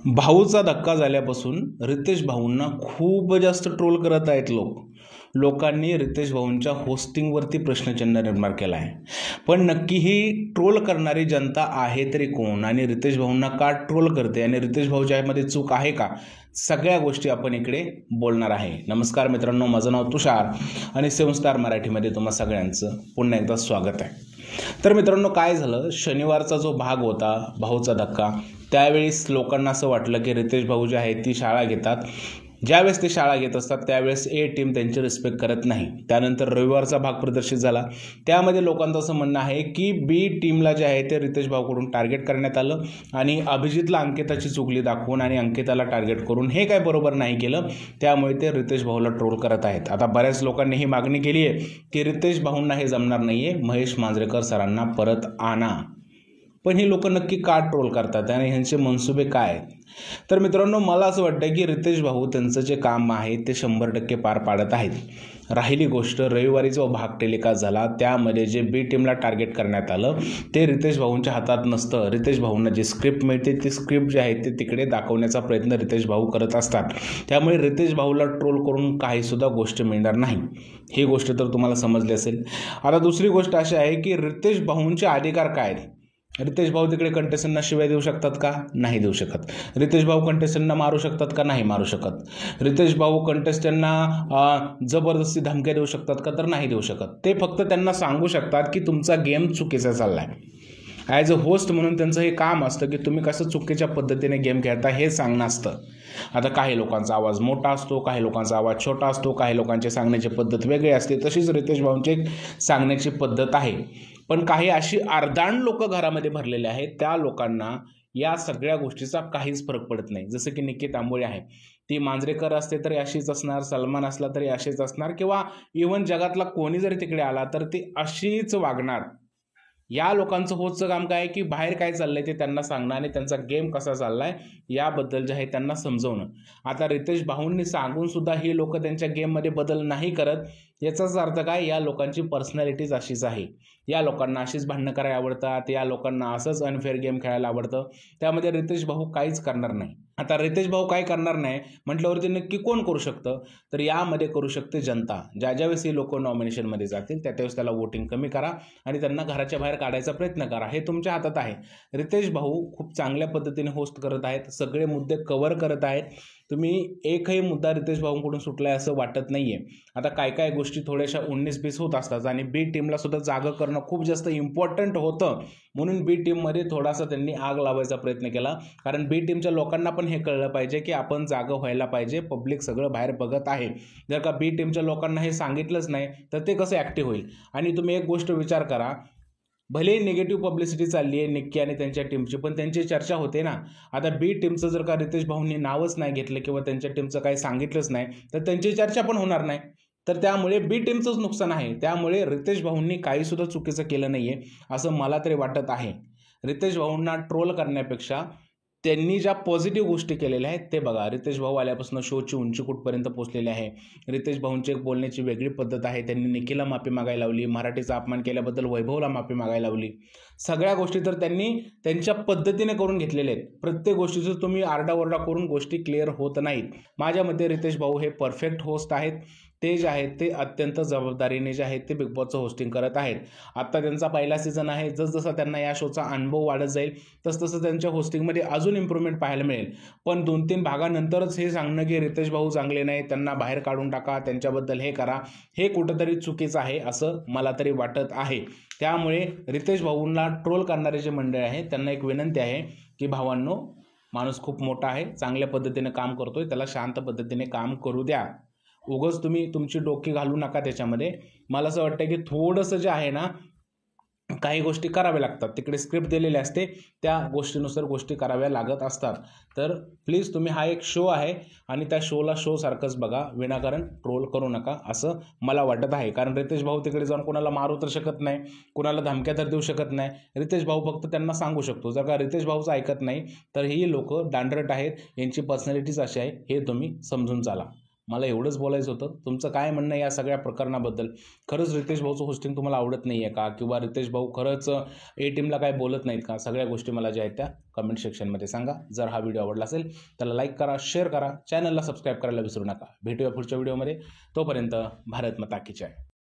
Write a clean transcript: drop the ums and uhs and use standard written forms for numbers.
भाऊचा धक्का झाल्यापासून रितेश भाऊंना खूप जास्त ट्रोल करत आहेत लोकांनी रितेश भाऊंच्या होस्टिंगवरती प्रश्नचिन्ह निर्माण केला आहे। पण नक्की ही ट्रोल करणारी जनता आहे तरी कोण आणि रितेश भाऊंना का ट्रोल करते आणि रितेश भाऊच्या यामध्ये चूक आहे का, सगळ्या गोष्टी आपण इकडे बोलणार आहे। नमस्कार मित्रांनो, माझं नाव तुषार आणि 7 स्टार मराठीमध्ये तुम्हा सगळ्यांचं पुन्हा एकदा स्वागत आहे। तर मित्रांनो, काय झालं, शनिवारचा जो भाग होता भाऊचा धक्का, त्यावेळेस लोकांना असं वाटलं की रितेश भाऊ जे आहेत ती शाळा घेतात, ज्यावेळेस ते शाळा घेत असतात त्यावेळेस ए टीम त्यांची रिस्पेक्ट करत नाही। त्यानंतर रविवारचा भाग प्रदर्शित झाला, त्यामध्ये लोकांचं असं म्हणणं आहे की बी टीमला जे आहे ते रितेश भाऊकडून टार्गेट करण्यात आलं आणि अभिजितला अंकिताची चुगली दाखवून आणि अंकिताला टार्गेट करून हे काय बरोबर नाही केलं, त्यामुळे ते रितेश भाऊला ट्रोल करत आहेत। आता बऱ्याच लोकांनी ही मागणी केली आहे की रितेश भाऊंना हे जमणार नाहीये, महेश मांजरेकर सरांना परत आणा। पण ही लोक नक्की का ट्रोल करतात आणि ह्यांचे मनसुबे काय आहेत? तर मित्रांनो, मला असं वाटतं की रितेश भाऊ त्यांचं जे काम आहे ते 100% पार पाडत आहेत। राहिली गोष्ट, रविवारी जो भाग टेलिकास्ट झाला त्यामध्ये जे बी टीमला टार्गेट करण्यात आलं ते रितेश भाऊंच्या हातात नसतं। रितेश भाऊंना जी स्क्रिप्ट मिळते ती स्क्रिप्ट जी आहे ते तिकडे दाखवण्याचा प्रयत्न रितेश भाऊ करत असतात, त्यामुळे रितेश भाऊला ट्रोल करून काहीसुद्धा गोष्ट मिळणार नाही, ही गोष्ट तर तुम्हाला समजली असेल। आता दुसरी गोष्ट अशी आहे की रितेश भाऊंचे अधिकार काय आहेत? रितेश भाऊ तिकडे कंटेस्टंटना शिवाय देऊ शकतात का? नाही देऊ शकत। रितेश भाऊ कंटेस्टंटना मारू शकतात का? नाही मारू शकत। रितेश भाऊ कंटेस्टंटना जबरदस्ती धमक्या देऊ शकतात का? तर नाही देऊ शकत। ते फक्त त्यांना सांगू शकतात की तुमचा गेम चुकीचा चाललाय। ॲज अ होस्ट म्हणून त्यांचं हे काम असतं की तुम्ही कसं चुकीच्या पद्धतीने गेम खेळता हे सांगणं असतं। आता काही लोकांचा आवाज मोठा असतो, काही लोकांचा आवाज छोटा असतो, काही लोकांची सांगण्याची पद्धत वेगळी असते, तशीच रितेश भाऊंची एक सांगण्याची पद्धत आहे। पण काही अशी अर्धांड लोक घरामध्ये भरलेले आहेत, त्या लोकांना या सगळ्या गोष्टीचा काहीच फरक पडत नाही। जसं की निकी तांबोळी आहे, ती मांजरेकर असते तरी अशीच असणार, सलमान असला तरी अशीच असणार, किंवा इव्हन जगातला कोणी जरी तिकडे आला तर ती अशीच वागणार। या लोकांचं होतचं काम काय की बाहेर काय चाललंय ते त्यांना सांगणं आणि त्यांचा गेम कसा चाललाय याबद्दल जे आहे त्यांना समजवणं। आता रितेश भाऊंनी सांगून सुद्धा ही लोक त्यांच्या गेममध्ये बदल नाही करत, याचाच अर्थ काय, या लोकांची पर्सनॅलिटीज अशीच आहे। या लोकांना अशीच भांडणं करायला आवडतात, या लोकांना असंच अनफेअर गेम खेळायला आवडतं, त्यामध्ये रितेश भाऊ काहीच करणार नाही। आता रितेश भाऊ काय करणार नाही म्हटल्यावरती नक्की कोण करू शकतं? तर यामध्ये करू शकते जनता। ज्यावेळेस हे लोक नॉमिनेशनमध्ये जातील त्यावेळेस त्याला वोटिंग कमी करा आणि त्यांना घराच्या बाहेर काढायचा प्रयत्न करा, हे तुमच्या हातात आहे। रितेश भाऊ खूप चांगल्या पद्धतीने होस्ट करत आहेत, सगळे मुद्दे कव्हर करत आहेत, तुम्ही एकही मुद्दा रितेश भाऊंकडून सुटलाय असं वाटत नाहीये। आता काय गोष्टी थोड्याशा 19-20 होत असतात आणि बी टीमला सुद्धा जागा करणं खूप जास्त इम्पॉर्टंट होतं, म्हणून बी टीममध्ये थोडासा त्यांनी आग लावायचा प्रयत्न केला, कारण बी टीमच्या लोकांना पण हे कळलं पाहिजे की आपण जागा व्हायला पाहिजे, पब्लिक सगळं बाहेर बघत आहे। जर का बी टीमच्या लोकांना हे सांगितलंच नाही तर ते कसं ॲक्टिव्ह होईल? आणि तुम्ही एक गोष्ट विचार करा, भले निगेटिव्ह पब्लिसिटी चालली आहे निक्की आणि त्यांच्या टीमची, पण त्यांची चर्चा होते ना। आता बी टीमचं जर का रितेश भाऊंनी नावच नाही घेतलं किंवा त्यांच्या टीमचं काही सांगितलंच नाही तर त्यांची चर्चा पण होणार नाही, तर त्यामुळे बी टीमचंच नुकसान आहे। त्यामुळे रितेश भाऊंनी काहीसुद्धा चुकीचं केलं नाहीये असं मला तरी वाटत आहे। रितेश भाऊंना ट्रोल करण्यापेक्षा त्यांनी ज्या पॉझिटिव्ह गोष्टी केलेल्या आहेत ते बघा। रितेश भाऊ आल्यापासून शोची उंची कुठपर्यंत पोहोचलेली आहे। रितेश भाऊंची एक बोलण्याची वेगळी पद्धत आहे, त्यांनी निकीला माफी मागायला लावली, मराठीचा अपमान केल्याबद्दल वैभवला माफी मागायला लावली, सगळ्या गोष्टी तर त्यांनी त्यांच्या पद्धतीने करून घेतलेल्या आहेत। प्रत्येक गोष्टीचं तुम्ही आरडाओरडा करून गोष्टी क्लिअर होत नाहीत। माझ्या मते रितेश भाऊ हे परफेक्ट होस्ट आहेत, ते जे आहेत ते अत्यंत जबाबदारीने जे आहेत ते बिग बॉसचं होस्टिंग करत आहेत। आत्ता त्यांचा पहिला सीझन आहे, जसजसा त्यांना या शोचा अनुभव वाढत जाईल तसतसं त्यांच्या होस्टिंगमध्ये अजून इम्प्रूव्हमेंट पाहायला मिळेल। पण 2-3 भागानंतरच हे सांगणं की रितेश भाऊ चांगले नाही, त्यांना बाहेर काढून टाका, त्यांच्याबद्दल हे करा, हे कुठंतरी चुकीचं आहे असं मला तरी वाटत आहे। त्यामुळे रितेश भाऊंना ट्रोल करणारे जे मंडळ आहे त्यांना एक विनंती आहे की भावांनो, माणूस खूप मोठा आहे, चांगल्या पद्धतीने काम करतोय, त्याला शांत पद्धतीने काम करू द्या, उगाच तुम्ही तुमची डोकी घालू नका त्याच्यामध्ये। मला असं वाटतं की थोडंसं जे आहे ना, काही गोष्टी कराव्या लागतात, तिकडे स्क्रिप्ट दिलेली असते, त्या गोष्टीनुसार गोष्टी कराव्या लागत असतात। तर प्लीज तुम्ही, हा एक शो आहे आणि त्या शोला शो सारखंच बघा, विनाकारण ट्रोल करू नका असं मला वाटत आहे। कारण रितेश भाऊ तिकडे जाऊन कोणाला मारू तर शकत नाही, कोणाला धमक्या तर देऊ शकत नाही, रितेश भाऊ फक्त त्यांना सांगू शकतो। जर का रितेश भाऊचं ऐकत नाही तर ही लोक दांडरट आहेत, यांची पर्सनॅलिटीज अशी आहे, हे तुम्ही समजून चाला। मला एवढंच बोलायचं होतं. तुमचं काय म्हणणं आहे या सगळ्या प्रकरणाबद्दल? खरंच रितेश भाऊचं होस्टिंग तुम्हाला आवडत नाही आहे का? किंवा रितेश भाऊ खरंच ए टीमला काय बोलत नाहीत का? सगळ्या गोष्टी मला ज्या आहेत त्या कमेंट सेक्शनमध्ये सांगा. जर हा व्हिडिओ आवडला असेल त्याला लाईक करा, शेअर करा, चॅनलला सबस्क्राईब करायला विसरू नका. भेटूया पुढच्या व्हिडिओमध्ये. तोपर्यंत भारत माता की जय.